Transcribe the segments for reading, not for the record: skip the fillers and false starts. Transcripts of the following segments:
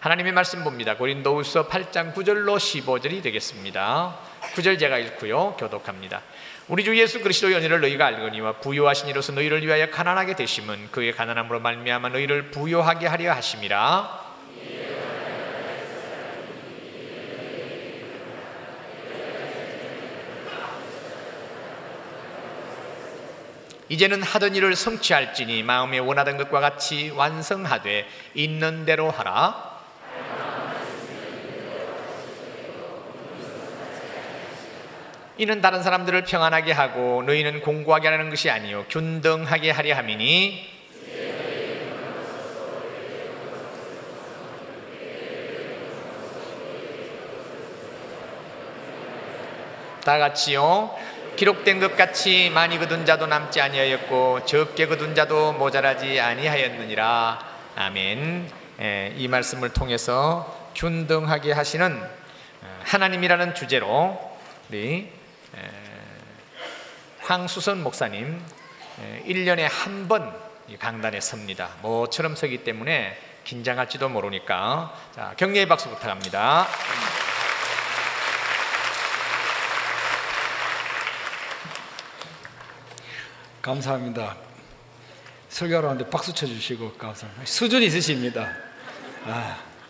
하나님의 말씀 봅니다. 고린도후서 8장 9절로 15절이 되겠습니다. 9절 제가 읽고요, 교독합니다. 우리 주 예수 그리스도의 은혜를 너희가 알거니와 부요하신 이로서 너희를 위하여 가난하게 되심은 그의 가난함으로 말미암아 너희를 부요하게 하려 하심이라. 이제는 하던 일을 성취할지니 마음에 원하던 것과 같이 완성하되 있는 대로 하라. 이는 다른 사람들을 평안하게 하고 너희는 공고하게 하는 것이 아니요 균등하게 하려 함이니. 다 같이요. 기록된 것 같이 많이 거둔 자도 남지 아니하였고 적게 거둔 자도 모자라지 아니하였느니라. 아멘. 이 말씀을 통해서 균등하게 하시는 하나님이라는 주제로 우리 황수선 목사님 1년에 한 번 강단에 섭니다. 모처럼 서기 때문에 긴장할지도 모르니까 자, 격려의 박수 부탁합니다. 감사합니다. 설교하러 왔는데 박수 쳐주시고 감사합니다. 수준이 있으십니다.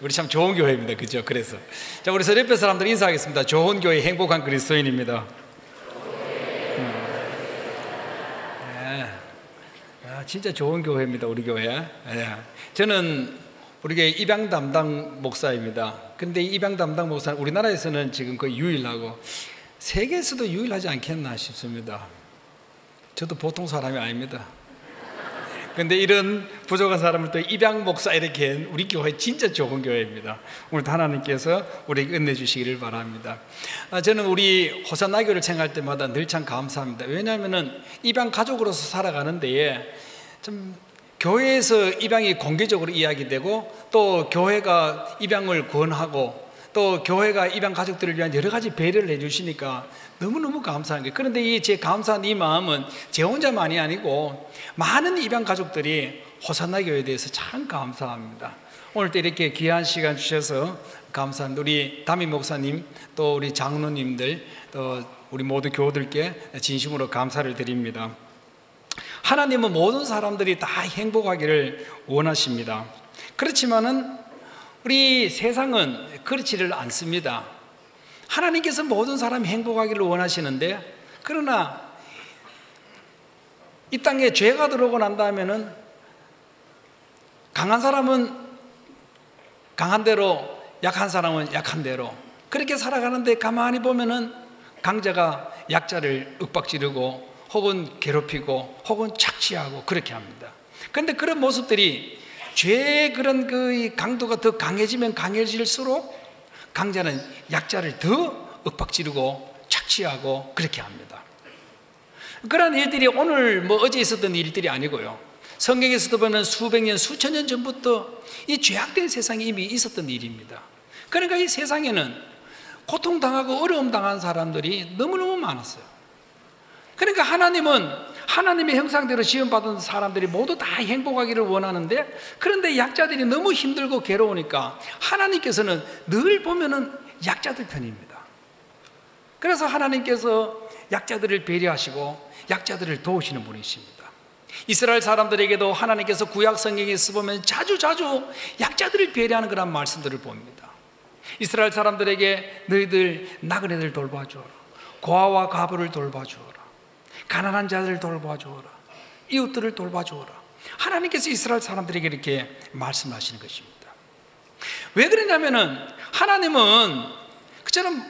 우리 참 좋은 교회입니다. 그죠? 그래서 자, 우리 서울예배 사람들 인사하겠습니다. 좋은 교회, 행복한 그리스도인입니다. 진짜 좋은 교회입니다. 우리 교회. 저는 우리 교회 입양 담당 목사입니다. 근데 입양 담당 목사는 우리나라에서는 지금 거의 유일하고 세계에서도 유일하지 않겠나 싶습니다. 저도 보통 사람이 아닙니다. 근데 이런 부족한 사람을 또 입양 목사 이렇게 우리 교회 진짜 좋은 교회입니다. 오늘도 하나님께서 우리에게 은혜 주시기를 바랍니다. 저는 우리 호산나 교회를 생각할 때마다 늘 참 감사합니다. 왜냐하면 입양 가족으로서 살아가는 데에 좀 교회에서 입양이 공개적으로 이야기되고 또 교회가 입양을 권하고 또 교회가 입양 가족들을 위한 여러 가지 배려를 해주시니까 너무너무 감사한 거예요. 그런데 제 감사한 이 마음은 제 혼자만이 아니고 많은 입양 가족들이 호산나 교회에 대해서 참 감사합니다. 오늘 또 이렇게 귀한 시간 주셔서 감사합니다. 우리 담임 목사님 또 우리 장로님들 또 우리 모두 교우들께 진심으로 감사를 드립니다. 하나님은 모든 사람들이 다 행복하기를 원하십니다. 그렇지만은 우리 세상은 그렇지를 않습니다. 하나님께서 모든 사람이 행복하기를 원하시는데 그러나 이 땅에 죄가 들어오고 난 다음에는 강한 사람은 강한 대로 약한 사람은 약한 대로 그렇게 살아가는데 가만히 보면은 강자가 약자를 윽박지르고 혹은 괴롭히고 혹은 착취하고 그렇게 합니다. 그런데 그런 모습들이 죄의 그런 그 강도가 더 강해지면 강해질수록 강자는 약자를 더 윽박지르고 착취하고 그렇게 합니다. 그런 일들이 오늘 어제 있었던 일들이 아니고요. 성경에서도 보면 수백 년, 수천 년 전부터 이 죄악된 세상에 이미 있었던 일입니다. 그러니까 이 세상에는 고통당하고 어려움 당한 사람들이 너무너무 많았어요. 그러니까 하나님은 하나님의 형상대로 지음받은 사람들이 모두 다 행복하기를 원하는데 그런데 약자들이 너무 힘들고 괴로우니까 하나님께서는 늘 보면은 약자들 편입니다. 그래서 하나님께서 약자들을 배려하시고 약자들을 도우시는 분이십니다. 이스라엘 사람들에게도 하나님께서 구약 성경에서 보면 자주 약자들을 배려하는 그런 말씀들을 봅니다. 이스라엘 사람들에게 너희들 나그네들 돌봐주어라, 고아와 과부를 돌봐주어라, 가난한 자들을 돌봐주어라, 이웃들을 돌봐주어라. 하나님께서 이스라엘 사람들에게 이렇게 말씀하시는 것입니다. 왜 그러냐면은 하나님은 그처럼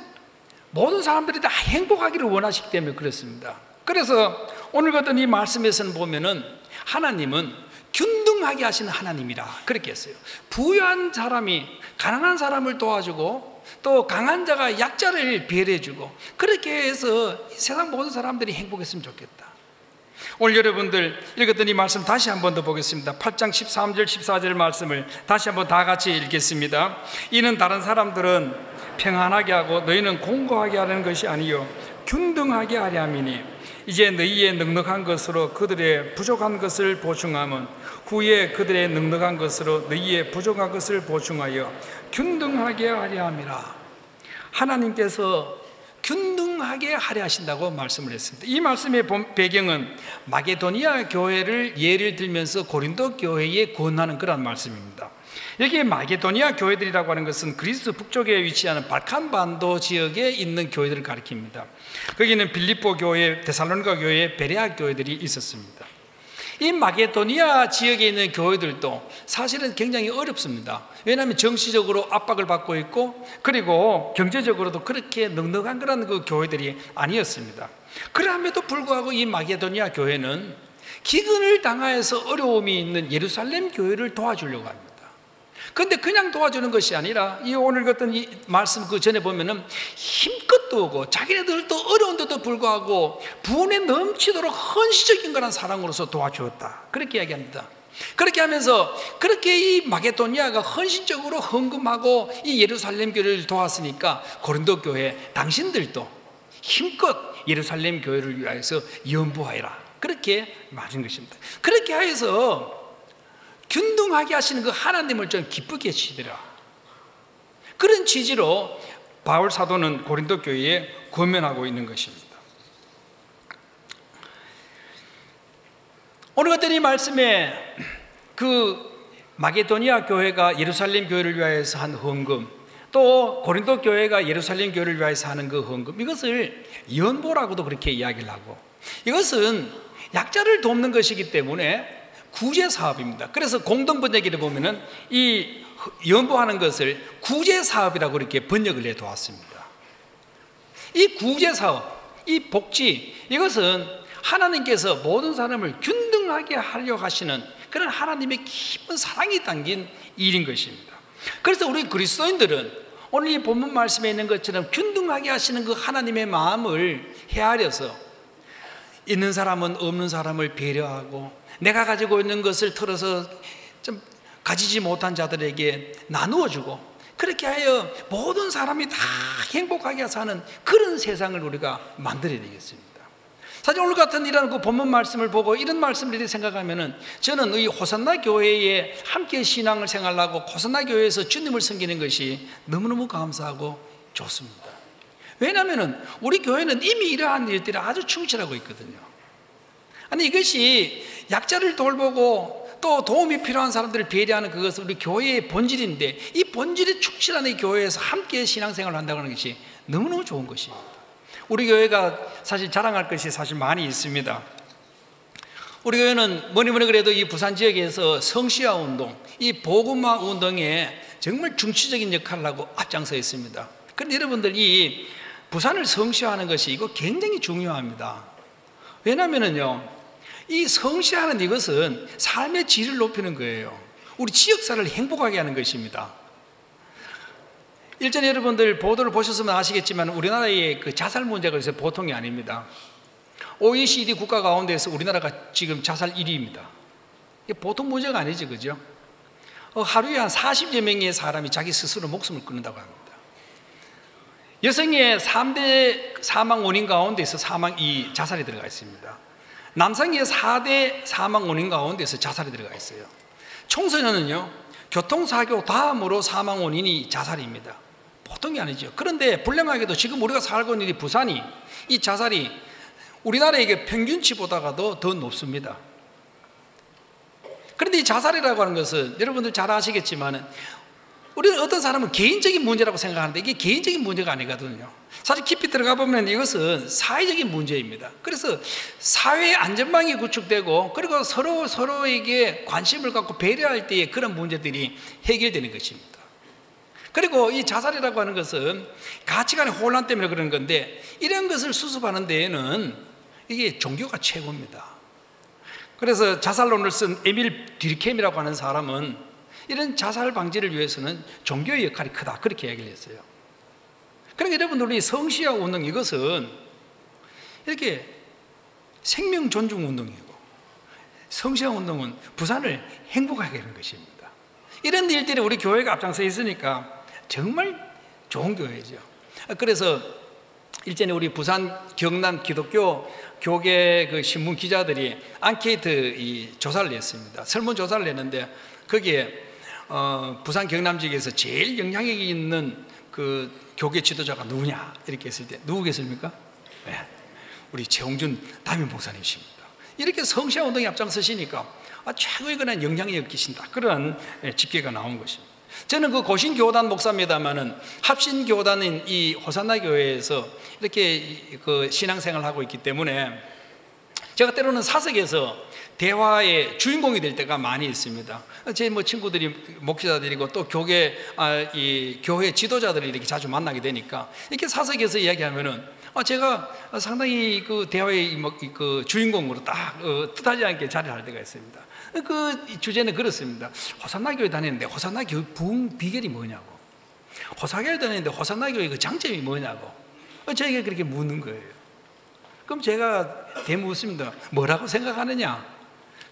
모든 사람들이 다 행복하기를 원하시기 때문에 그렇습니다. 그래서 오늘 같은 이 말씀에서는 보면은 하나님은 균등하게 하시는 하나님이라 그렇게 했어요. 부유한 사람이 가난한 사람을 도와주고 또 강한 자가 약자를 배려해주고 그렇게 해서 세상 모든 사람들이 행복했으면 좋겠다. 오늘 여러분들 읽었던 이 말씀 다시 한 번 더 보겠습니다. 8장 13절 14절 말씀을 다시 한번 다 같이 읽겠습니다. 이는 다른 사람들은 평안하게 하고 너희는 공고하게 하는 것이 아니요 균등하게 하려 함이니 이제 너희의 넉넉한 것으로 그들의 부족한 것을 보충하면 후에 그들의 넉넉한 것으로 너희의 부족한 것을 보충하여 균등하게 하려 함이라. 하나님께서 균등하게 하려 하신다고 말씀을 했습니다. 이 말씀의 배경은 마게도니아 교회를 예를 들면서 고린도 교회에 권하는 그런 말씀입니다. 여기에 마게도니아 교회들이라고 하는 것은 그리스 북쪽에 위치하는 발칸반도 지역에 있는 교회들을 가리킵니다. 거기는 빌립보 교회, 데살로니가 교회, 베레아 교회들이 있었습니다. 이 마게도니아 지역에 있는 교회들도 사실은 굉장히 어렵습니다. 왜냐하면 정치적으로 압박을 받고 있고, 그리고 경제적으로도 그렇게 넉넉한 그런 그 교회들이 아니었습니다. 그럼에도 불구하고 이 마게도니아 교회는 기근을 당하여서 어려움이 있는 예루살렘 교회를 도와주려고 합니다. 그런데 그냥 도와주는 것이 아니라, 이 오늘 같은 이 말씀 그 전에 보면은 힘껏도 오고 자기네들도 어려운데도 불구하고 부은에 넘치도록 헌신적인 그런 사랑으로서 도와주었다, 그렇게 이야기합니다. 그렇게 하면서 그렇게 이 마게도니아가 헌신적으로 헌금하고 이 예루살렘 교회를 도왔으니까 고린도 교회 당신들도 힘껏 예루살렘 교회를 위하여서 연부하여라, 그렇게 말한 것입니다. 그렇게 하여서 균등하게 하시는 그 하나님을 좀 기쁘게 치더라, 그런 취지로 바울 사도는 고린도 교회에 권면하고 있는 것입니다. 오늘 같은 이 말씀에 그 마게도니아 교회가 예루살렘 교회를 위하여서 한 헌금, 또 고린도 교회가 예루살렘 교회를 위하여서 하는 그 헌금, 이것을 연보라고도 그렇게 이야기를 하고, 이것은 약자를 돕는 것이기 때문에 구제 사업입니다. 그래서 공동 번역기를 보면은 이 연보하는 것을 구제 사업이라고 이렇게 번역을 해 도왔습니다. 이 구제 사업, 이 복지, 이것은 하나님께서 모든 사람을 균등하게 하려고 하시는 그런 하나님의 깊은 사랑이 담긴 일인 것입니다. 그래서 우리 그리스도인들은 오늘 이 본문 말씀에 있는 것처럼 균등하게 하시는 그 하나님의 마음을 헤아려서 있는 사람은 없는 사람을 배려하고, 내가 가지고 있는 것을 털어서 좀 가지지 못한 자들에게 나누어주고, 그렇게 하여 모든 사람이 다 행복하게 사는 그런 세상을 우리가 만들어야 되겠습니다. 사실 오늘 같은 이런 그 본문 말씀을 보고 이런 말씀을 이렇게 생각하면은, 저는 이 호산나 교회에 함께 신앙을 생활하고 호산나 교회에서 주님을 섬기는 것이 너무너무 감사하고 좋습니다. 왜냐하면 우리 교회는 이미 이러한 일들이 아주 충실하고 있거든요. 아니, 이것이 약자를 돌보고 또 도움이 필요한 사람들을 배려하는 그것은 우리 교회의 본질인데, 이 본질에 충실한 이 교회에서 함께 신앙생활을 한다는 것이 너무너무 좋은 것입니다. 우리 교회가 사실 자랑할 것이 사실 많이 있습니다. 우리 교회는 뭐니 그래도 이 부산 지역에서 성시화 운동, 이 복음화 운동에 정말 중추적인 역할을 하고 앞장서 있습니다. 그런데 여러분들, 이 부산을 성시화하는 것이 이거 굉장히 중요합니다. 왜냐하면요, 이 성시하는 이것은 삶의 질을 높이는 거예요. 우리 지역사를 행복하게 하는 것입니다. 일전에 여러분들 보도를 보셨으면 아시겠지만 우리나라의 그 자살 문제가 요새 보통이 아닙니다. OECD 국가 가운데서 우리나라가 지금 자살 1위입니다. 이게 보통 문제가 아니지, 그죠? 하루에 한 40여 명의 사람이 자기 스스로 목숨을 끊는다고 합니다. 여성의 3대 사망 원인 가운데서 자살이 들어가 있습니다. 남성의 4대 사망 원인 가운데서 자살이 들어가 있어요. 청소년은요, 교통사고 다음으로 사망 원인이 자살입니다. 보통이 아니죠. 그런데 불행하게도 지금 우리가 살고 있는 이 부산이, 이 자살이 우리나라의 평균치보다도 더 높습니다. 그런데 이 자살이라고 하는 것은 여러분들 잘 아시겠지만, 우리는 어떤 사람은 개인적인 문제라고 생각하는데 이게 개인적인 문제가 아니거든요. 사실 깊이 들어가 보면 이것은 사회적인 문제입니다. 그래서 사회의 안전망이 구축되고, 그리고 서로에게 관심을 갖고 배려할 때에 그런 문제들이 해결되는 것입니다. 그리고 이 자살이라고 하는 것은 가치관의 혼란 때문에 그런 건데, 이런 것을 수습하는 데에는 이게 종교가 최고입니다. 그래서 자살론을 쓴 에밀 듀리켐이라고 하는 사람은 이런 자살 방지를 위해서는 종교의 역할이 크다, 그렇게 이야기를 했어요. 그러니까 여러분들, 우리 성시화 운동, 이것은 이렇게 생명 존중 운동이고, 성시화 운동은 부산을 행복하게 하는 것입니다. 이런 일들이 우리 교회가 앞장서 있으니까 정말 좋은 교회죠. 그래서 일전에 우리 부산 경남 기독교 교계 그 신문 기자들이 앙케이트 이 조사를 냈습니다. 설문 조사를 냈는데 거기에 부산 경남지역에서 제일 영향력이 있는 그 교계 지도자가 누구냐 이렇게 했을 때 누구겠습니까? 네. 우리 최홍준 담임 목사님이십니다. 이렇게 성시화 운동에 앞장서시니까 최고의 그런 영향력을 끼친다, 그런 집계가 나온 것입니다. 저는 그 고신교단 목사입니다만은 합신교단인 이 호산나 교회에서 이렇게 그 신앙생활을 하고 있기 때문에 제가 때로는 사석에서 대화의 주인공이 될 때가 많이 있습니다. 제 뭐 친구들이 목회자들이고 또 이 교회 지도자들이 이렇게 자주 만나게 되니까 이렇게 사석에서 이야기하면은 제가 상당히 그 대화의 그 주인공으로 딱 뜻하지 않게 자리를 할 때가 있습니다. 그 주제는 그렇습니다. 호산나 교회 다니는데 호산나 교회 부흥 비결이 뭐냐고, 호산나 교회 다니는데 호산나 교회 그 장점이 뭐냐고 저에게 그렇게 묻는 거예요. 그럼 제가 대묻습니다. 뭐라고 생각하느냐?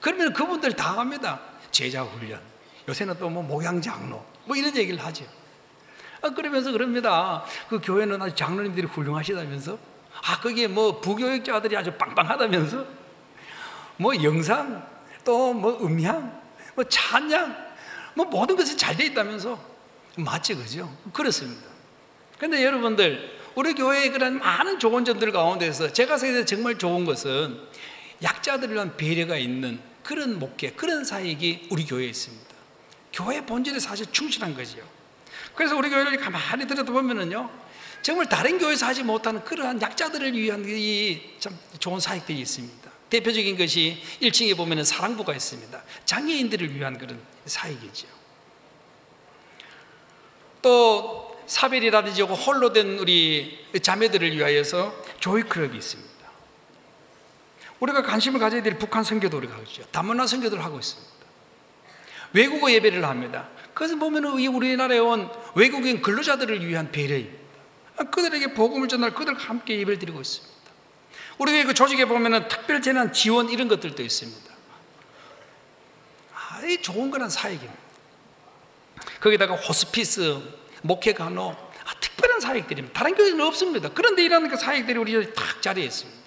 그러면 그분들 다 합니다. 제자 훈련, 요새는 또 뭐 목양 장로 뭐 이런 얘기를 하죠. 그러면서 그럽니다. 그 교회는 아주 장로님들이 훌륭하시다면서, 거기에 뭐 부교육자들이 아주 빵빵하다면서, 뭐 영상, 또 뭐 음향, 뭐 찬양, 뭐 모든 것이 잘 돼 있다면서. 맞지, 그죠? 그렇습니다. 그런데 여러분들, 우리 교회의 그런 많은 좋은 점들 가운데서 제가 생각해서 정말 좋은 것은 약자들을 위한 배려가 있는 그런 목회, 그런 사역이 우리 교회에 있습니다. 교회 본질에 사실 충실한 거죠. 그래서 우리 교회를 가만히 들여다보면은요, 정말 다른 교회에서 하지 못하는 그러한 약자들을 위한 이 참 좋은 사역들이 있습니다. 대표적인 것이 1층에 보면은 사랑부가 있습니다. 장애인들을 위한 그런 사역이죠. 또 사별이라든지 홀로 된 우리 자매들을 위하여서 조이클럽이 있습니다. 우리가 관심을 가져야 될 북한 선교도 우리가 하죠. 다문화 선교도를 하고 있습니다. 외국어 예배를 합니다. 그래서 보면은 우리나라에 온 외국인 근로자들을 위한 배려입니다. 그들에게 복음을 전할 그들과 함께 예배를 드리고 있습니다. 우리 그 조직에 보면은 특별 재난 지원 이런 것들도 있습니다. 이 좋은 거란 사역입니다. 거기다가 호스피스, 목회 간호, 특별한 사역들입니다. 다른 교회는 없습니다. 그런데 이런 그 사역들이 우리 딱 자리에 있습니다.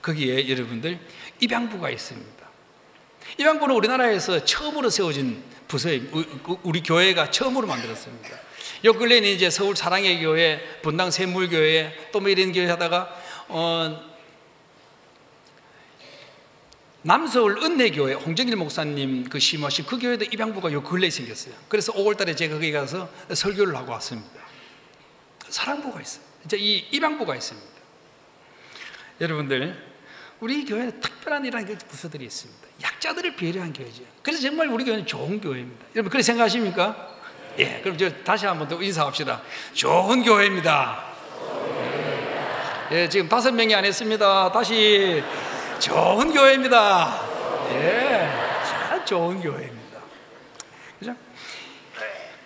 거기에 여러분들 입양부가 있습니다. 입양부는 우리나라에서 처음으로 세워진 부서입니다. 우리 교회가 처음으로 만들었습니다. 요 근래에는 이제 서울 사랑의 교회, 분당 샘물교회, 또 뭐 이런 교회 하다가 남서울 은혜교회 홍정일 목사님 그 심으신 그 교회도 입양부가 요 근래에 생겼어요. 그래서 5월달에 제가 거기 가서 설교를 하고 왔습니다. 사랑부가 있어요. 이제 이 입양부가 있습니다. 여러분들, 우리 교회는 특별한 이런 부서들이 있습니다. 약자들을 배려한 교회죠. 그래서 정말 우리 교회는 좋은 교회입니다. 여러분 그렇게 생각하십니까? 예, 그럼 저 다시 한번 더 인사합시다. 좋은 교회입니다. 예, 지금 5명이 안 했습니다. 다시 좋은 교회입니다. 예, 참 좋은 교회입니다. 그죠?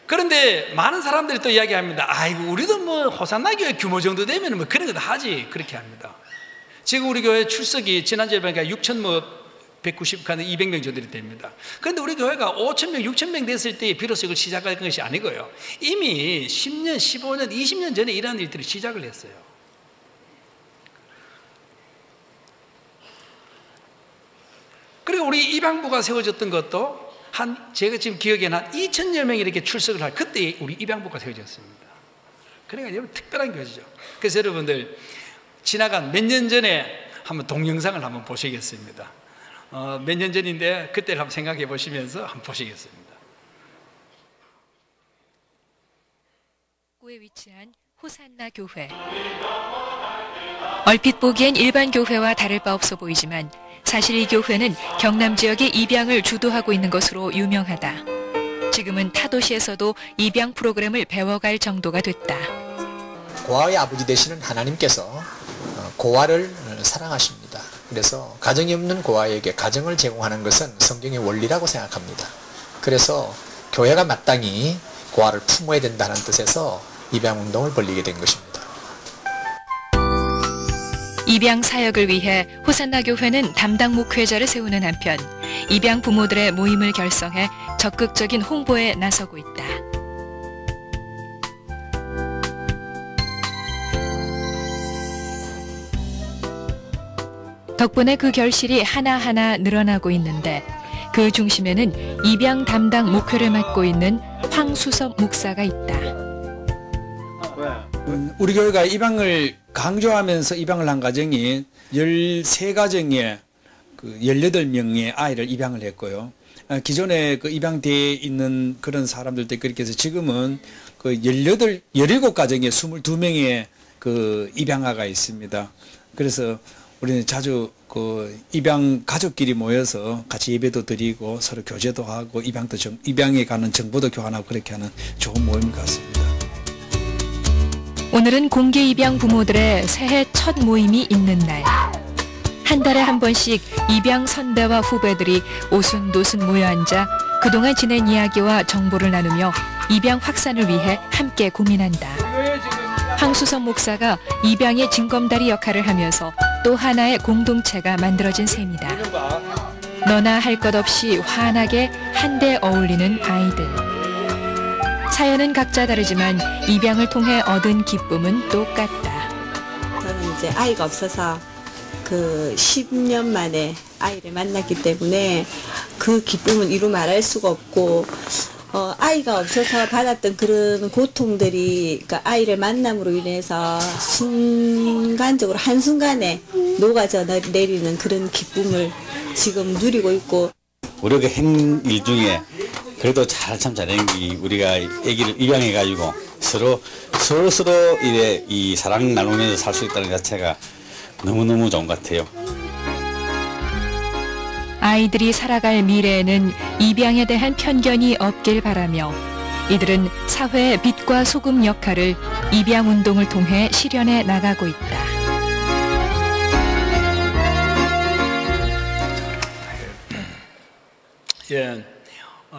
그런데 많은 사람들이 또 이야기합니다. 아이고, 우리도 뭐 호산나 교회 규모 정도 되면 뭐 그런 거 다 하지. 그렇게 합니다. 지금 우리 교회 출석이 지난주에 보니까 6,190, 200명 정도 됩니다. 그런데 우리 교회가 5,000명, 6,000명 됐을 때 비로소 이걸 시작할 것이 아니고요. 이미 10년, 15년, 20년 전에 이러한 일들을 시작을 했어요. 그리고 우리 입양부가 세워졌던 것도 제가 지금 기억에는 한 2,000여 명이 이렇게 출석을 할 그때 우리 입양부가 세워졌습니다. 그러니까 여러분 특별한 교회죠. 그래서 여러분들 지나간 몇 년 전에 한번 동영상을 한번 보시겠습니다. 몇 년 전인데 그때를 한번 생각해 보시면서 한번 보시겠습니다. 구에 위치한 호산나 교회. 얼핏 보기엔 일반 교회와 다를 바 없어 보이지만 사실 이 교회는 경남 지역의 입양을 주도하고 있는 것으로 유명하다. 지금은 타 도시에서도 입양 프로그램을 배워갈 정도가 됐다. 고아의 아버지 되시는 하나님께서 고아를 사랑하십니다. 그래서 가정이 없는 고아에게 가정을 제공하는 것은 성경의 원리라고 생각합니다. 그래서 교회가 마땅히 고아를 품어야 된다는 뜻에서 입양운동을 벌이게 된 것입니다. 입양 사역을 위해 호산나 교회는 담당 목회자를 세우는 한편 입양 부모들의 모임을 결성해 적극적인 홍보에 나서고 있다. 덕분에 그 결실이 하나하나 늘어나고 있는데 그 중심에는 입양 담당 목회를 맡고 있는 황수섭 목사가 있다. 우리 교회가 입양을 강조하면서 입양을 한 가정이 13가정에 그 18명의 아이를 입양을 했고요. 기존에 그 입양되어 있는 그런 사람들도 그렇게 해서 지금은 그 17가정에 22명의 그 입양아가 있습니다. 그래서 우리는 자주 그 입양 가족끼리 모여서 같이 예배도 드리고 서로 교제도 하고 입양에 가는 정보도 교환하고 그렇게 하는 좋은 모임 같습니다. 오늘은 공개 입양 부모들의 새해 첫 모임이 있는 날. 한 달에 한 번씩 입양 선배와 후배들이 오순도순 모여 앉아 그동안 지낸 이야기와 정보를 나누며 입양 확산을 위해 함께 고민한다. 황수섭 목사가 입양의 징검다리 역할을 하면서 또 하나의 공동체가 만들어진 셈이다. 너나 할 것 없이 환하게 한데 어울리는 아이들. 사연은 각자 다르지만 입양을 통해 얻은 기쁨은 똑같다. 저는 이제 아이가 없어서 그 10년 만에 아이를 만났기 때문에 그 기쁨은 이루 말할 수가 없고, 아이가 없어서 받았던 그런 고통들이, 그러니까 아이를 만남으로 인해서 순간적으로 한순간에 녹아져 내리는 그런 기쁨을 지금 누리고 있고. 우리가 한 일 중에 그래도 참 잘한 게 우리가 아기를 입양해가지고 서로 이래 이 사랑 나누면서 살 수 있다는 자체가 너무너무 좋은 것 같아요. 아이들이 살아갈 미래에는 입양에 대한 편견이 없길 바라며 이들은 사회의 빛과 소금 역할을 입양 운동을 통해 실현해 나가고 있다. 예.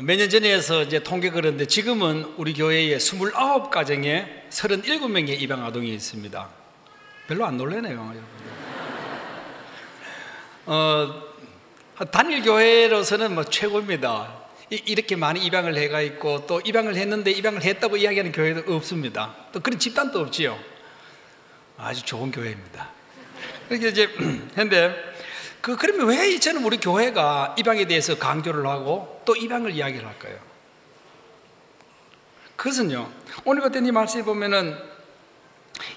몇 년 전에 해서 이제 통계 그런데 지금은 우리 교회에 29가정에 37명의 입양 아동이 있습니다. 별로 안 놀라네요, 여러분들. 단일 교회로서는 뭐 최고입니다. 이렇게 많이 입양을 해가 있고 또 입양을 했는데 입양을 했다고 이야기하는 교회도 없습니다. 또 그런 집단도 없지요. 아주 좋은 교회입니다. 그렇게 이제 했는데 그러면 왜 이제는 우리 교회가 입양에 대해서 강조를 하고 또 입양을 이야기를 할까요? 그것은요, 오늘 같은 이 말씀에 보면은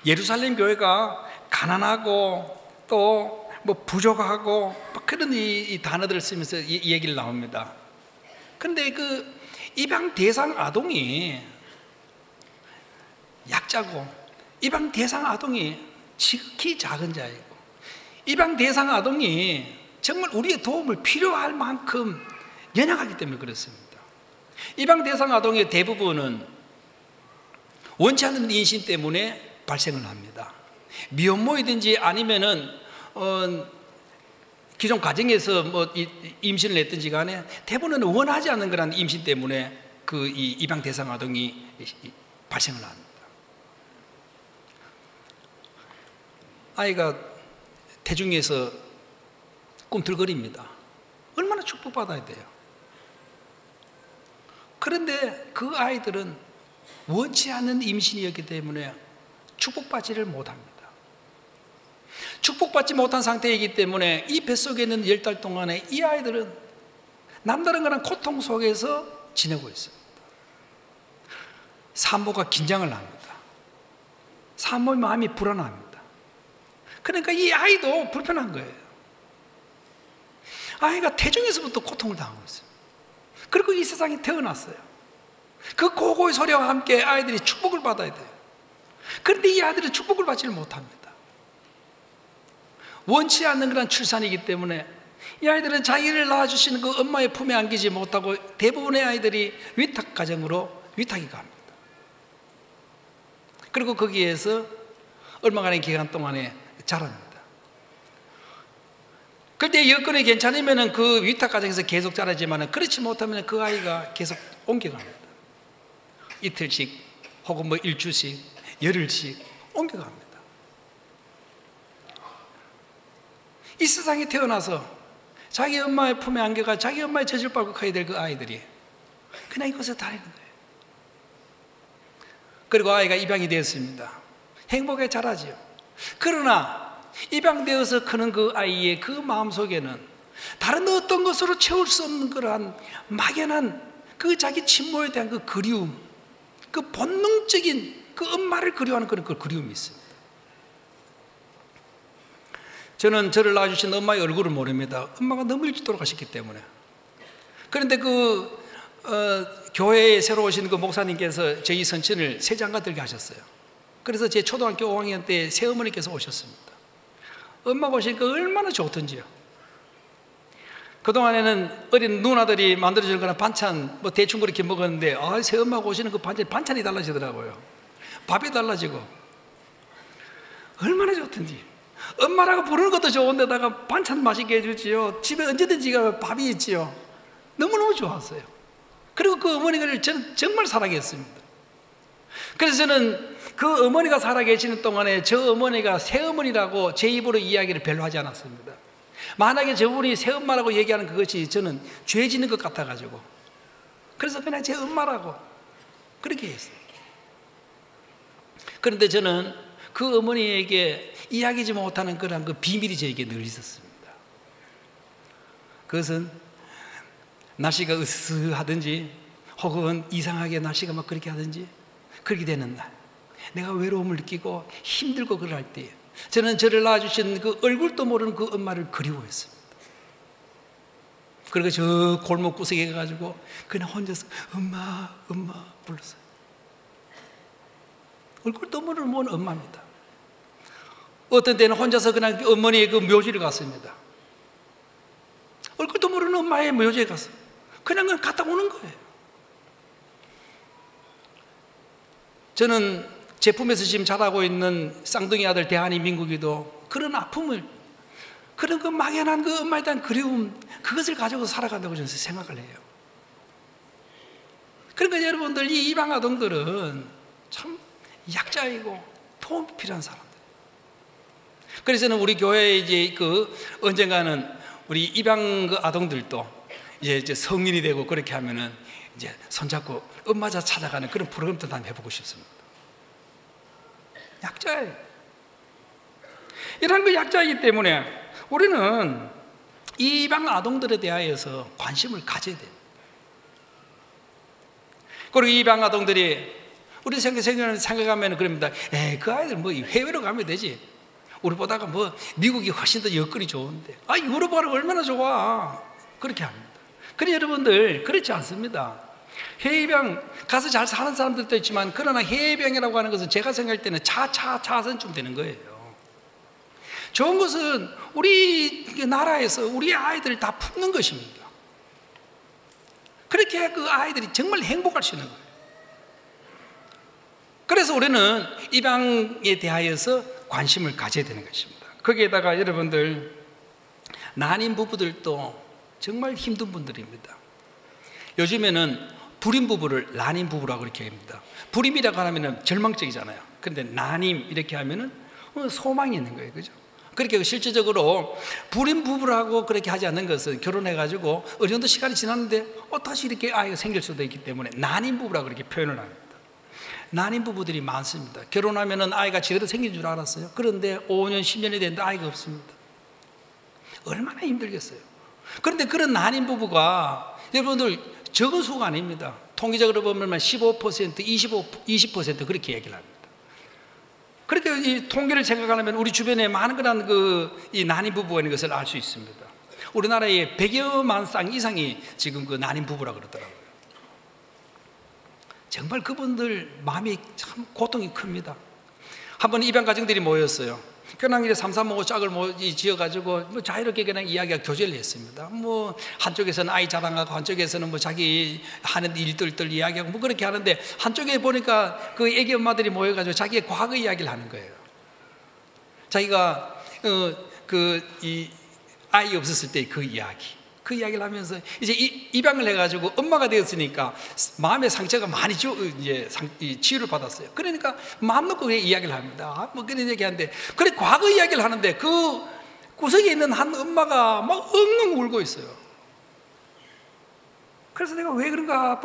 예루살렘 교회가 가난하고 또 뭐 부족하고 그런 이 단어들을 쓰면서 이 얘기를 나옵니다. 근데 그 입양 대상 아동이 약자고 입양 대상 아동이 지극히 작은 자이고 입양 대상 아동이 정말 우리의 도움을 필요할 만큼 연약하기 때문에 그렇습니다. 입양 대상 아동의 대부분은 원치 않는 인신 때문에 발생을 합니다. 미혼모이든지 아니면은 기존 가정에서 뭐 임신을 했든지 간에 대부분은 원하지 않는 그런 임신 때문에 그 이 입양 대상 아동이 발생을 합니다. 아이가 태중에서 꿈틀거립니다. 얼마나 축복받아야 돼요. 그런데 그 아이들은 원치 않는 임신이었기 때문에 축복받지를 못합니다. 축복받지 못한 상태이기 때문에 이 뱃속에 있는 10달 동안에 이 아이들은 남다른 그런 고통 속에서 지내고 있습니다. 산모가 긴장을 합니다. 산모의 마음이 불안합니다. 그러니까 이 아이도 불편한 거예요. 아이가 태중에서부터 고통을 당하고 있어요. 그리고 이 세상에 태어났어요. 그 고고의 소리와 함께 아이들이 축복을 받아야 돼요. 그런데 이 아이들은 축복을 받지를 못합니다. 원치 않는 그런 출산이기 때문에 이 아이들은 자기를 낳아주시는 그 엄마의 품에 안기지 못하고 대부분의 아이들이 위탁가정으로 위탁이 갑니다. 그리고 거기에서 얼마간의 기간 동안에 자랍니다. 그때 여건이 괜찮으면 그 위탁가정에서 계속 자라지만 그렇지 못하면 그 아이가 계속 옮겨갑니다. 이틀씩 혹은 뭐 일주씩 열흘씩 옮겨갑니다. 이 세상에 태어나서 자기 엄마의 품에 안겨가 자기 엄마의 젖을 밟고 커야 될 그 아이들이 그냥 이곳에 다니는 거예요. 그리고 아이가 입양이 되었습니다. 행복에 자라지요. 그러나 입양되어서 크는 그 아이의 그 마음속에는 다른 어떤 것으로 채울 수 없는 그러한 막연한 그 자기 친모에 대한 그 그리움, 그 본능적인 그 엄마를 그리워하는 그런 그 그리움이 있습니다. 저는 저를 낳아주신 엄마의 얼굴을 모릅니다. 엄마가 너무 일찍 돌아가셨기 때문에. 그런데 교회에 새로 오신 그 목사님께서 저희 선친을 세장가 들게 하셨어요. 그래서 제 초등학교 5학년 때 새어머니께서 오셨습니다. 엄마 보시니까 얼마나 좋던지요. 그동안에는 어린 누나들이 만들어주는 거나 반찬 뭐 대충 그렇게 먹었는데 새엄마가 오시는 그 반찬이 달라지더라고요. 밥이 달라지고 얼마나 좋던지. 엄마라고 부르는 것도 좋은데다가 반찬 맛있게 해주지요. 집에 언제든지 밥이 있지요. 너무너무 좋았어요. 그리고 그 어머니를 저는 정말 사랑했습니다. 그래서 저는 그 어머니가 살아계시는 동안에 저 어머니가 새어머니라고 제 입으로 이야기를 별로 하지 않았습니다. 만약에 저분이 새엄마라고 얘기하는 그것이 저는 죄 짓는 것 같아가지고 그래서 그냥 제 엄마라고 그렇게 했어요. 그런데 저는 그 어머니에게 이야기하지 못하는 그런 그 비밀이 저에게 늘 있었습니다. 그것은 날씨가 으스스하든지 혹은 이상하게 날씨가 막 그렇게 하든지 그렇게 되는 날, 내가 외로움을 느끼고 힘들고 그럴 때 저는 저를 낳아주신 그 얼굴도 모르는 그 엄마를 그리워했습니다. 그리고 저 골목 구석에 가가지고 그냥 혼자서 엄마 엄마 불렀어요. 얼굴도 모르는 엄마입니다. 어떤 때는 혼자서 그냥 어머니의 그 묘지를 갔습니다. 얼굴도 모르는 엄마의 묘지에 갔어요. 그냥 갔다 오는 거예요. 저는 제품에서 지금 자라고 있는 쌍둥이 아들 대한이 민국이도 그런 아픔을, 그런 그 막연한 그 엄마에 대한 그리움, 그것을 가지고 살아간다고 저는 생각을 해요. 그러니까 여러분들, 이 이방 아동들은 참 약자이고 도움이 필요한 사람들. 그래서 저는 우리 교회에 이제 언젠가는 우리 입양 그 아동들도 이제 성인이 되고 그렇게 하면은 이제 손잡고 엄마자 찾아가는 그런 프로그램도 난 해보고 싶습니다. 약자예요. 이런 그 약자이기 때문에 우리는 이 이방 아동들에 대하여서 관심을 가져야 돼요. 그리고 이 이방 아동들이 우리 생각하면 그럽니다. 그 아이들 뭐 해외로 가면 되지. 우리보다가 뭐 미국이 훨씬 더 여건이 좋은데, 유럽 가면 얼마나 좋아. 그렇게 합니다. 그런데 여러분들, 그렇지 않습니다. 해외병 가서 잘 사는 사람들도 있지만, 그러나 해외병이라고 하는 것은 제가 생각할 때는 차선쯤 되는 거예요. 좋은 것은 우리 나라에서 우리 아이들을 다 품는 것입니다. 그렇게 해야 그 아이들이 정말 행복할 수 있는 거예요. 그래서 우리는 입양에 대하여서 관심을 가져야 되는 것입니다. 거기에다가 여러분들, 난임 부부들도 정말 힘든 분들입니다. 요즘에는 불임 부부를 난임 부부라고 그렇게 합니다. 불임이라고 하면 절망적이잖아요. 그런데 난임 이렇게 하면은 소망이 있는 거예요. 그죠? 그렇게 실질적으로 불임 부부라고 그렇게 하지 않는 것은 결혼해가지고 어느 정도 시간이 지났는데 다시 이렇게 아이가 생길 수도 있기 때문에 난임 부부라고 그렇게 표현을 합니다. 난임 부부들이 많습니다. 결혼하면은 아이가 제대로 생긴 줄 알았어요. 그런데 5년, 10년이 됐는데 아이가 없습니다. 얼마나 힘들겠어요. 그런데 그런 난임 부부가 여러분들 적은 수가 아닙니다. 통계적으로 보면 15%, 20% 그렇게 얘기를 합니다. 그렇게 이 통계를 생각하려면 우리 주변에 많은 그런 이 난임 부부가 있는 것을 알 수 있습니다. 우리나라에 100여만 쌍 이상이 지금 그 난임 부부라고 그러더라고요. 정말 그분들 마음이 참 고통이 큽니다. 한번 입양 가정들이 모였어요. 그냥 335 짝을 지어가지고 자유롭게 그냥 이야기가 교제를 했습니다. 한쪽에서는 아이 자랑하고 한쪽에서는 자기 하는 일들을 이야기하고 그렇게 하는데, 한쪽에 보니까 그 애기 엄마들이 모여가지고 자기의 과거 이야기를 하는 거예요. 자기가 이 아이 없었을 때 그 이야기를 하면서 이제 입양을 해가지고 엄마가 되었으니까 마음의 상처가 많이 치유를 받았어요. 그러니까 마음 놓고 그냥 이야기를 합니다. 그런 얘기하는데, 그래 과거 이야기를 하는데 그 구석에 있는 한 엄마가 막 엉엉 울고 있어요. 그래서 내가 왜 그런가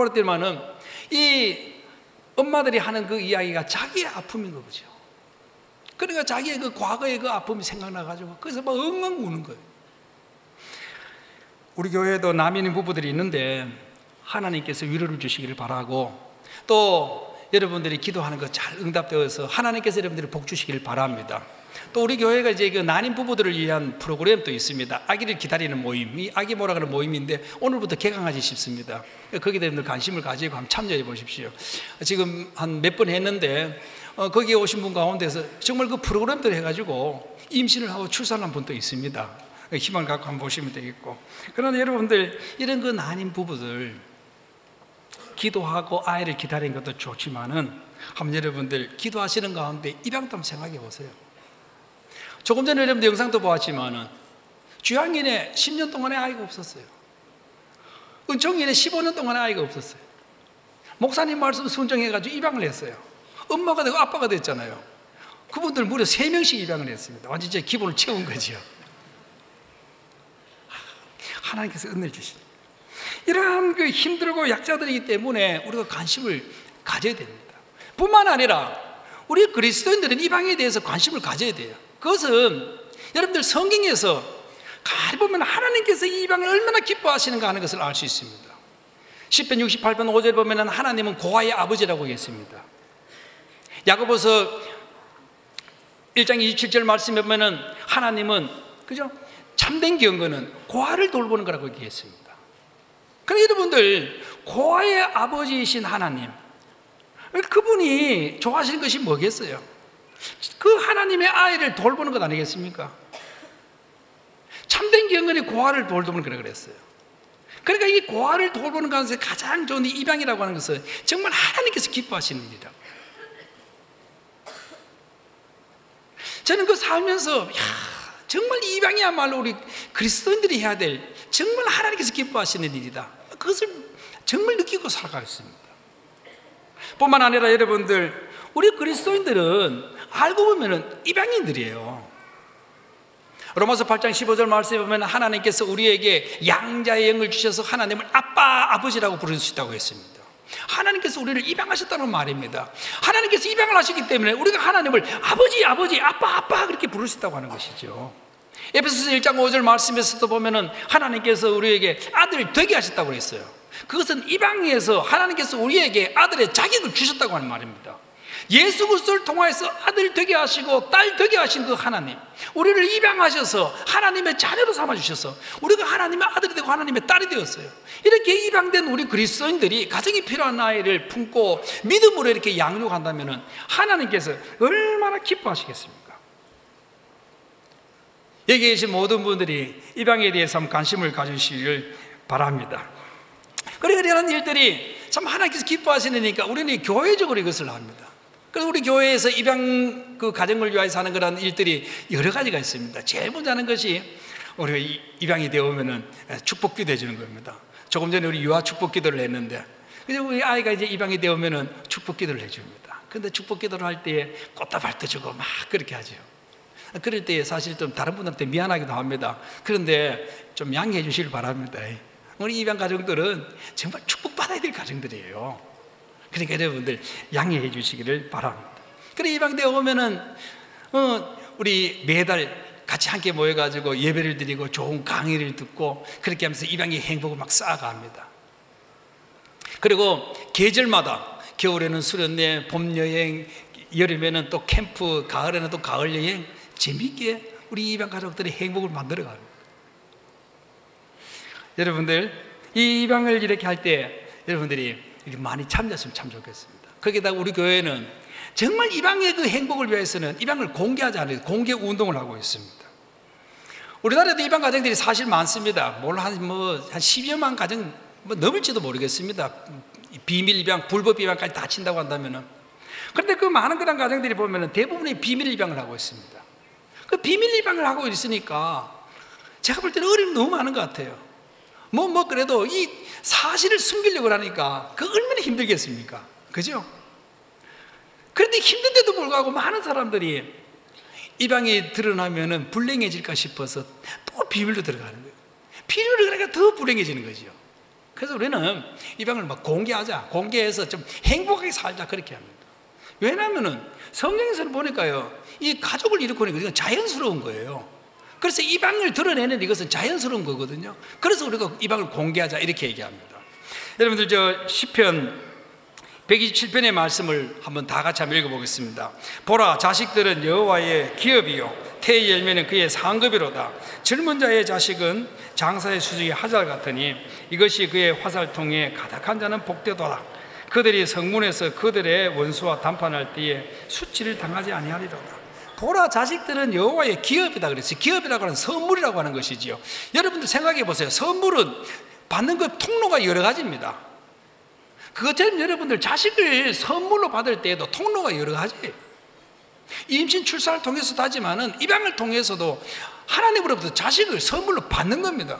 그러니까 자기의 그 과거의 그 아픔이 생각나가지고 그래서 막 엉엉 우는 거예요. 우리 교회에도 난민 부부들이 있는데 하나님께서 위로를 주시기를 바라고, 또 여러분들이 기도하는 거 잘 응답되어서 하나님께서 여러분들이 복 주시기를 바랍니다. 또 우리 교회가 이제 그 난임 부부들을 위한 프로그램도 있습니다. 아기를 기다리는 모임, 이 아기 모라가는 모임인데 오늘부터 개강하지 싶습니다. 거기에 여러분들 관심을 가지고 한번 참여해 보십시오. 지금 한 몇 번 했는데 거기에 오신 분 가운데서 정말 그 프로그램들 해가지고 임신을 하고 출산한 분도 있습니다. 희망을 갖고 한번 보시면 되겠고, 그러나 여러분들 이런 그 난임 부부들 기도하고 아이를 기다리는 것도 좋지만은 한번 여러분들 기도하시는 가운데 입양도 한번 생각해 보세요. 조금 전에 여러분들 영상도 보았지만은 주양인에 10년 동안에 아이가 없었어요. 은총인에 15년 동안에 아이가 없었어요. 목사님 말씀 순종해가지고 입양을 했어요. 엄마가 되고 아빠가 됐잖아요. 그분들 무려 3명씩 입양을 했습니다. 완전 제 기본을 채운 거죠. 하나님께서 은혜를 주십니다. 이러한 그 힘들고 약자들이기 때문에 우리가 관심을 가져야 됩니다. 뿐만 아니라 우리 그리스도인들은 이방에 대해서 관심을 가져야 돼요. 그것은 여러분들 성경에서 가만히 보면 하나님께서 이 이방을 얼마나 기뻐하시는가 하는 것을 알 수 있습니다. 시편 68편 5절 보면 하나님은 고아의 아버지라고 했습니다. 야고보서 1장 27절 말씀에 보면 하나님은 그죠? 참된 경건은 고아를 돌보는 거라고 얘기했습니다. 그러니까 여러분들 고아의 아버지이신 하나님, 그분이 좋아하시는 것이 뭐겠어요? 그 하나님의 아이를 돌보는 것 아니겠습니까? 참된 경건이 고아를 돌보는 거라 그랬어요. 그러니까 이 고아를 돌보는 가운데 가장 좋은 이 입양이라고 하는 것은 정말 하나님께서 기뻐하시는 일이라고. 저는 그 살면서 정말 이 입양이야말로 우리 그리스도인들이 해야 될 정말 하나님께서 기뻐하시는 일이다, 그것을 정말 느끼고 살아가고 있습니다. 뿐만 아니라 여러분들 우리 그리스도인들은 알고 보면 입양인들이에요. 로마서 8장 15절 말씀에 보면 하나님께서 우리에게 양자의 영을 주셔서 하나님을 아빠, 아버지라고 부를 수 있다고 했습니다. 하나님께서 우리를 입양하셨다는 말입니다. 하나님께서 입양을 하시기 때문에 우리가 하나님을 아버지, 아버지, 아빠, 아빠 그렇게 부를 수 있다고 하는 것이죠. 에베소서 1장 5절 말씀에서도 보면은 하나님께서 우리에게 아들을 되게 하셨다고 했어요. 그것은 입양에서 하나님께서 우리에게 아들의 자격을 주셨다고 하는 말입니다. 예수 그리스도를 통하여서 아들 되게 하시고 딸 되게 하신 그 하나님, 우리를 입양하셔서 하나님의 자녀로 삼아주셔서 우리가 하나님의 아들이 되고 하나님의 딸이 되었어요. 이렇게 입양된 우리 그리스도인들이 가정이 필요한 아이를 품고 믿음으로 이렇게 양육한다면 하나님께서 얼마나 기뻐하시겠습니까? 여기 계신 모든 분들이 입양에 대해서 한번 관심을 가지시기를 바랍니다. 그리고 이런 일들이 참 하나님께서 기뻐하시니까 우리는 교회적으로 이것을 합니다. 그래서 우리 교회에서 입양 그 가정을 위하여서 하는 그런 일들이 여러 가지가 있습니다. 제일 먼저 하는 것이 우리가 입양이 되어오면은 축복기도 해주는 겁니다. 조금 전에 우리 유아 축복기도를 했는데, 그래서 우리 아이가 이제 입양이 되어오면은 축복기도를 해줍니다. 근데 축복기도를 할 때에 꽃다발 떠주고 막 그렇게 하죠. 그럴 때 사실 좀 다른 분들한테 미안하기도 합니다. 그런데 좀 양해해 주시길 바랍니다. 우리 입양 가정들은 정말 축복받아야 될 가정들이에요. 그러니까 여러분들 양해해 주시기를 바랍니다. 그래 입양되어 오면은 우리 매달 같이 함께 모여가지고 예배를 드리고 좋은 강의를 듣고 그렇게 하면서 입양의 행복을 막 쌓아갑니다. 그리고 계절마다 겨울에는 수련회, 봄 여행, 여름에는 또 캠프, 가을에는 또 가을 여행, 재미있게 우리 입양 가족들의 행복을 만들어 갑니다. 여러분들 이 입양을 이렇게 할 때 여러분들이 많이 참여했으면 참 좋겠습니다. 거기다가 우리 교회는 정말 입양의 그 행복을 위해서는 입양을 공개하지 않아요. 공개 운동을 하고 있습니다. 우리나라에도 입양 가정들이 사실 많습니다. 한 10여만 가정 넘을지도 모르겠습니다. 비밀 입양, 불법 입양까지 다 친다고 한다면은. 그런데 그 많은 그런 가정들이 보면은 대부분이 비밀 입양을 하고 있습니다. 그 비밀 입양을 하고 있으니까 제가 볼 때는 어려움이 너무 많은 것 같아요. 그래도 이 사실을 숨기려고 하니까 그 얼마나 힘들겠습니까? 그죠? 그런데 힘든데도 불구하고 많은 사람들이 입양이 드러나면은 불행해질까 싶어서 또 비밀로 들어가는 거예요. 비밀로 들어가니까 더 불행해지는 거죠. 그래서 우리는 입양을 막 공개하자, 공개해서 좀 행복하게 살자, 그렇게 합니다. 왜냐하면은 성경에서는 보니까요, 이 가족을 일으키는 건 자연스러운 거예요. 그래서 이방을 드러내는 이것은 자연스러운 거거든요. 그래서 우리가 이방을 공개하자 이렇게 얘기합니다. 여러분들 저 시편 127편의 말씀을 한번 다 같이 한번 읽어보겠습니다. 보라, 자식들은 여호와의 기업이요 태의 열매는 그의 상급이로다. 젊은 자의 자식은 장사의 수직의 화살 같으니 이것이 그의 화살통에 가득한 자는 복되도다. 그들이 성문에서 그들의 원수와談판할 때에 수치를 당하지 아니하리로다. 보라, 자식들은 여호와의 기업이다 그랬어요. 기업이라고 하는 선물이라고 하는 것이지요. 여러분들 생각해 보세요. 선물은 받는 그 통로가 여러 가지입니다. 그것처럼 여러분들 자식을 선물로 받을 때에도 통로가 여러 가지예요. 임신 출산을 통해서도 하지만은 입양을 통해서도 하나님으로부터 자식을 선물로 받는 겁니다.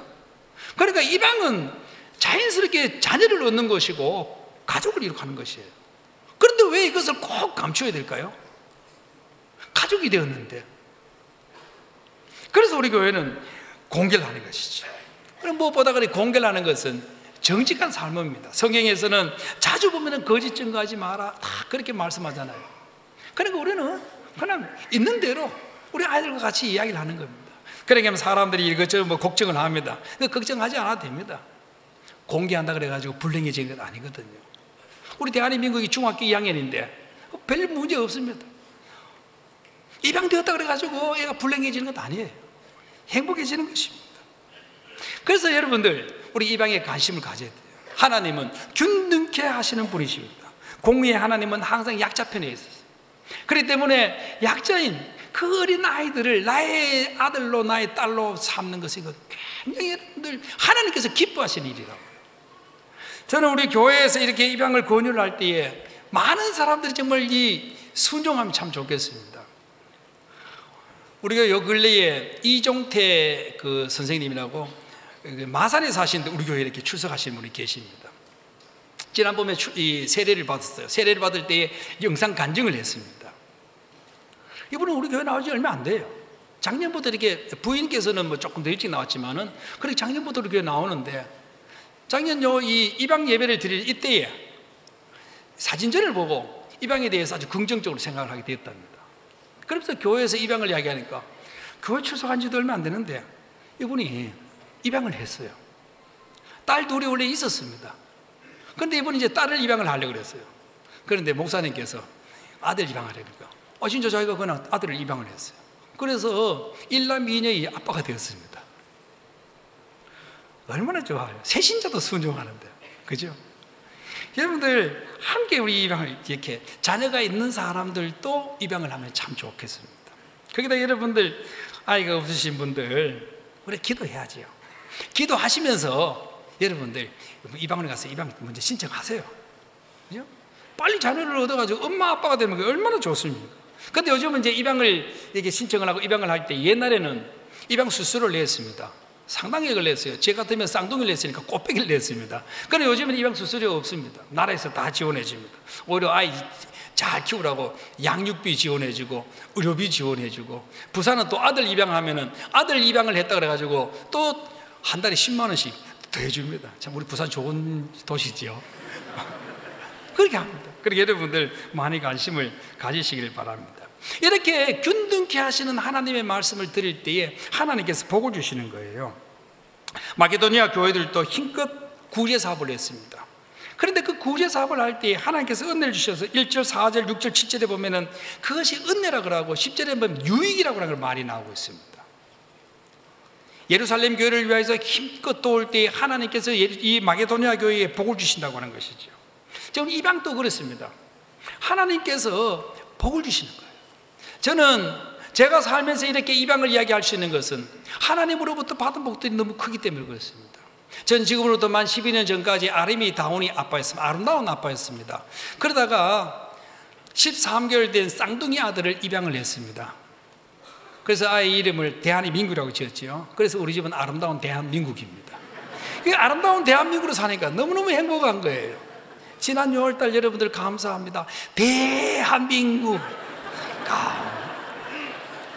그러니까 입양은 자연스럽게 자녀를 얻는 것이고 가족을 이룩하는 것이에요. 그런데 왜 이것을 꼭 감춰야 될까요? 가족이 되었는데. 그래서 우리 교회는 공개를 하는 것이죠. 그럼 무엇보다 그리 공개를 하는 것은 정직한 삶입니다. 성경에서는 자주 보면 거짓 증거하지 마라 다 그렇게 말씀하잖아요. 그러니까 우리는 그냥 있는 대로 우리 아이들과 같이 이야기를 하는 겁니다. 그러니까 사람들이 이것저것 뭐 걱정을 합니다. 걱정하지 않아도 됩니다. 공개한다 그래가지고 불행해지는 건 아니거든요. 우리 대한민국이 중학교 2학년인데 별 문제 없습니다. 입양되었다 그래가지고 애가 불행해지는 건 아니에요. 행복해지는 것입니다. 그래서 여러분들 우리 입양에 관심을 가져야 돼요. 하나님은 균등케 하시는 분이십니다. 공의의 하나님은 항상 약자 편에 있었어요. 그렇기 때문에 약자인 그 어린 아이들을 나의 아들로 나의 딸로 삼는 것이 굉장히 여러분들 하나님께서 기뻐하시는 일이라고요. 저는 우리 교회에서 이렇게 입양을 권유를 할 때에 많은 사람들이 정말 이 순종하면 참 좋겠습니다. 우리가 요 근래에 이종태 그 선생님이라고 마산에 사신 우리 교회에 이렇게 출석하시는 분이 계십니다. 지난번에 이 세례를 받았어요. 세례를 받을 때에 영상 간증을 했습니다. 이분은 우리 교회 나온 지 얼마 안 돼요. 작년부터 이렇게 부인께서는 뭐 조금 더 일찍 나왔지만은 그렇게 작년부터 우리 교회 나오는데 작년 이 입양 예배를 드릴 이때에 사진전을 보고 입양에 대해서 아주 긍정적으로 생각을 하게 되었답니다. 그러면서 교회에서 입양을 이야기하니까 교회 출석한 지도 얼마 안 되는데 이분이 입양을 했어요. 딸 둘이 원래 있었습니다. 그런데 이분이 이제 딸을 입양을 하려고 그랬어요. 그런데 목사님께서 아들 입양하려니까 진짜 자기가 그냥 아들을 입양을 했어요. 그래서 일남 이녀의 아빠가 되었습니다. 얼마나 좋아요. 새신자도 순종하는데, 그죠? 여러분들 함께 우리 입양을 이렇게 자녀가 있는 사람들도 입양을 하면 참 좋겠습니다. 거기다 여러분들 아이가 없으신 분들 우리 기도해야지요. 기도하시면서 여러분들 입양원에 가서 입양 먼저 신청하세요. 그죠? 빨리 자녀를 얻어가지고 엄마 아빠가 되면 얼마나 좋습니까? 근데 요즘은 이제 입양을 이렇게 신청을 하고 입양을 할 때 옛날에는 입양 수수료를 냈습니다. 상당액을 냈어요. 제 같으면 쌍둥이를 냈으니까 꽃배기를 냈습니다. 그런데 요즘은 입양 수수료가 없습니다. 나라에서 다 지원해 줍니다. 오히려 아이 잘 키우라고 양육비 지원해주고 의료비 지원해주고, 부산은 또 아들 입양하면은 아들 입양을 했다 그래가지고 또 한 달에 10만 원씩 더 해줍니다. 참 우리 부산 좋은 도시지요. 그렇게 합니다. 그러니까 여러분들 많이 관심을 가지시길 바랍니다. 이렇게 균등케 하시는 하나님의 말씀을 드릴 때에 하나님께서 복을 주시는 거예요. 마게도니아 교회들도 힘껏 구제 사업을 했습니다. 그런데 그 구제 사업을 할 때 하나님께서 은혜를 주셔서 1절, 4절, 6절, 7절에 보면은 그것이 은혜라고 하고 10절에 보면 유익이라고 하는 걸 말이 나오고 있습니다. 예루살렘 교회를 위해서 힘껏 도울 때 하나님께서 이 마게도니아 교회에 복을 주신다고 하는 것이죠. 지금 입양도 그렇습니다. 하나님께서 복을 주시는 거예요. 저는 제가 살면서 이렇게 입양을 이야기할 수 있는 것은 하나님으로부터 받은 복들이 너무 크기 때문에 그렇습니다. 전 지금으로부터 만 12년 전까지 아름이 다운이 아빠였습니다. 아름다운 아빠였습니다. 그러다가 13개월 된 쌍둥이 아들을 입양을 했습니다. 그래서 아이 이름을 대한민국이라고 지었죠. 그래서 우리 집은 아름다운 대한민국입니다. 이 아름다운 대한민국으로 사니까 너무너무 행복한 거예요. 지난 6월달 여러분들 감사합니다. 대한민국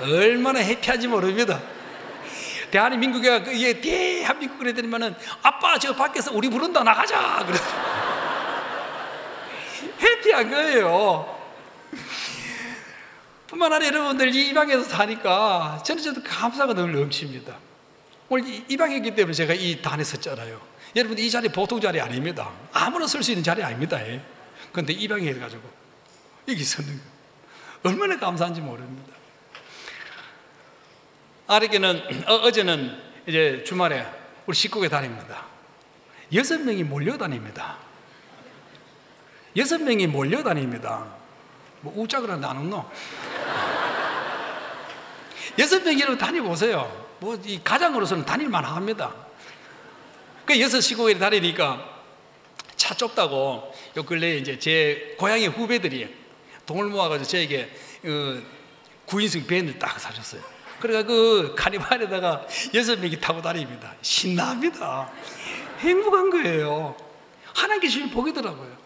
얼마나 해피한지 모릅니다. 대한민국에 이게 대한민국 그래 되면은 아빠 저 밖에서 우리 부른다 나가자 그래. 해피한 거예요. 뿐만 아니라 여러분들 이 입양에서 사니까 저도 감사가 늘 넘칩니다. 오늘 입양했기 때문에 제가 이 단에 섰잖아요. 여러분 이 자리 보통 자리 아닙니다. 아무나 쓸 수 있는 자리 아닙니다. 그런데 입양해가지고 여기 섰는 거 얼마나 감사한지 모릅니다. 아래에는 어제는 이제 주말에 우리 식구가 다닙니다. 6명이 몰려다닙니다. 6명이 몰려다닙니다. 뭐 우짝을 나눴노? 6명이라도 다니보세요. 뭐 이 가장으로서는 다닐만 합니다. 그 6 식구가 다니니까 차 좁다고 요 근래에 이제 제 고향의 후배들이 돈을 모아가지고 저에게 9인승 밴을 딱 사줬어요. 그러니까 그 카니발에다가 6명이 타고 다닙니다. 신납니다. 행복한 거예요. 하나님께 주신 복이더라고요.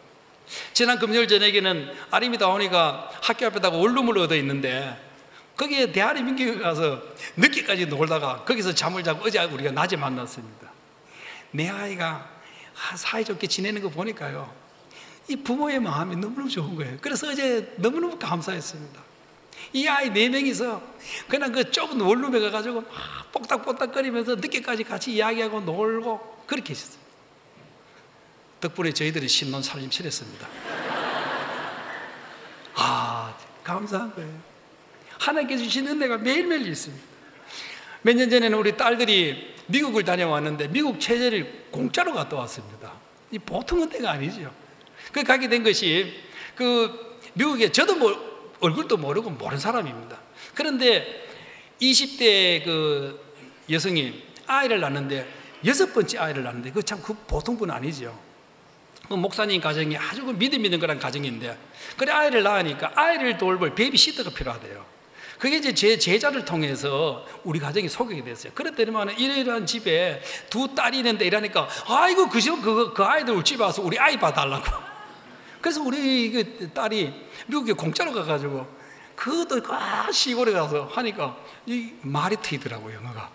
지난 금요일 저녁에는 아림이 다오니가 학교 앞에다가 원룸을 얻어 있는데 거기에 대한의 민교에 가서 늦게까지 놀다가 거기서 잠을 자고 어제 우리가 낮에 만났습니다. 내 아이가 사이좋게 지내는 거 보니까요, 이 부모의 마음이 너무너무 좋은 거예요. 그래서 어제 너무너무 감사했습니다. 이 아이 4명이서 그냥 그 좁은 원룸에 가가지고 막 뽁닥뽁닥거리면서 늦게까지 같이 이야기하고 놀고 그렇게 했어요. 덕분에 저희들이 신혼 살림 치렀습니다. 감사한 거예요. 하나님께 주신 은혜가 매일매일 있습니다. 몇 년 전에는 우리 딸들이 미국을 다녀왔는데 미국 체제를 공짜로 갔다 왔습니다. 이 보통 은혜가 아니죠. 그 가게 된 것이 그 미국에 저도 뭐 얼굴도 모르고 모르는 사람입니다. 그런데 20대 그 여성이 아이를 낳는데 6번째 아이를 낳는데 그 참 그 보통 분 아니죠. 그 목사님 가정이 아주 그 믿음 있는 그런 가정인데 그래 아이를 낳으니까 아이를 돌볼 베이비시터가 필요하대요. 그게 이제 제 제자를 통해서 우리 가정이 소개가 됐어요. 그랬더니만 이러이러한 집에 2 딸이 있는데 이러니까 아이고 그 아이들 우리 집에 와서 우리 아이 봐달라고. 그래서 우리 그 딸이 미국에 공짜로 가가지고 그것도 시골에 가서 하니까 이 말이 트이더라고요, 영어가.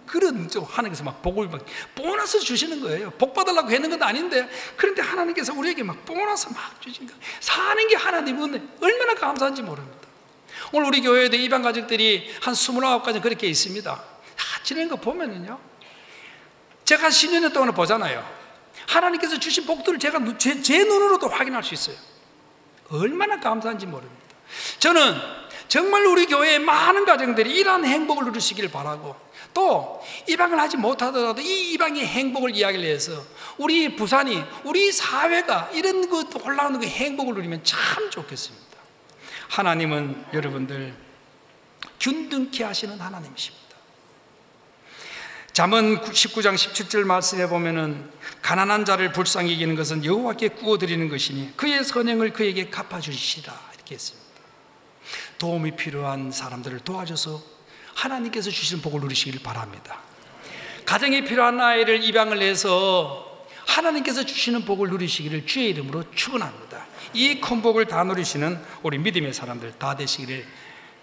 그런 좀 하나님께서 막 복을 막 보너스 주시는 거예요. 복 받으려고 했는 건 아닌데 그런데 하나님께서 우리에게 막 보너스 막 주신 거. 사는 게 하나님 은혜 얼마나 감사한지 모릅니다. 오늘 우리 교회에도 입양 가족들이 한 29가정 그렇게 있습니다. 다 지내는 거 보면은요, 제가 10년 동안 보잖아요. 하나님께서 주신 복들을 제가 제 눈으로도 확인할 수 있어요. 얼마나 감사한지 모릅니다. 저는 정말 우리 교회의 많은 가정들이 이러한 행복을 누리시길 바라고, 또 입양을 하지 못하더라도 이 입양의 행복을 이야기를 해서 우리 부산이, 우리 사회가 이런 그 올라오는 그 행복을 누리면 참 좋겠습니다. 하나님은 여러분들 균등케 하시는 하나님이십니다. 잠언 19장 17절 말씀에 보면은 가난한 자를 불쌍히 여기는 것은 여호와께 구워드리는 것이니 그의 선행을 그에게 갚아주시라 이렇게 했습니다. 도움이 필요한 사람들을 도와줘서 하나님께서 주시는 복을 누리시길 바랍니다. 가정에 필요한 아이를 입양을 해서 하나님께서 주시는 복을 누리시기를 주의 이름으로 축원합니다. 이 큰 복을 다 누리시는 우리 믿음의 사람들 다 되시기를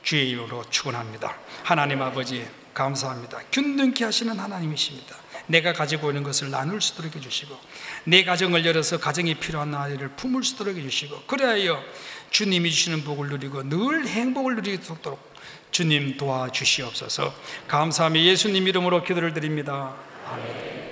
주의 이름으로 축원합니다. 하나님 아버지 감사합니다. 균등케 하시는 하나님이십니다. 내가 가지고 있는 것을 나눌 수 있도록 해주시고 내 가정을 열어서 가정에 필요한 아이를 품을 수 있도록 해주시고 그래야 주님이 주시는 복을 누리고 늘 행복을 누리게 되도록 주님 도와주시옵소서. 감사하며 예수님 이름으로 기도를 드립니다. 아멘.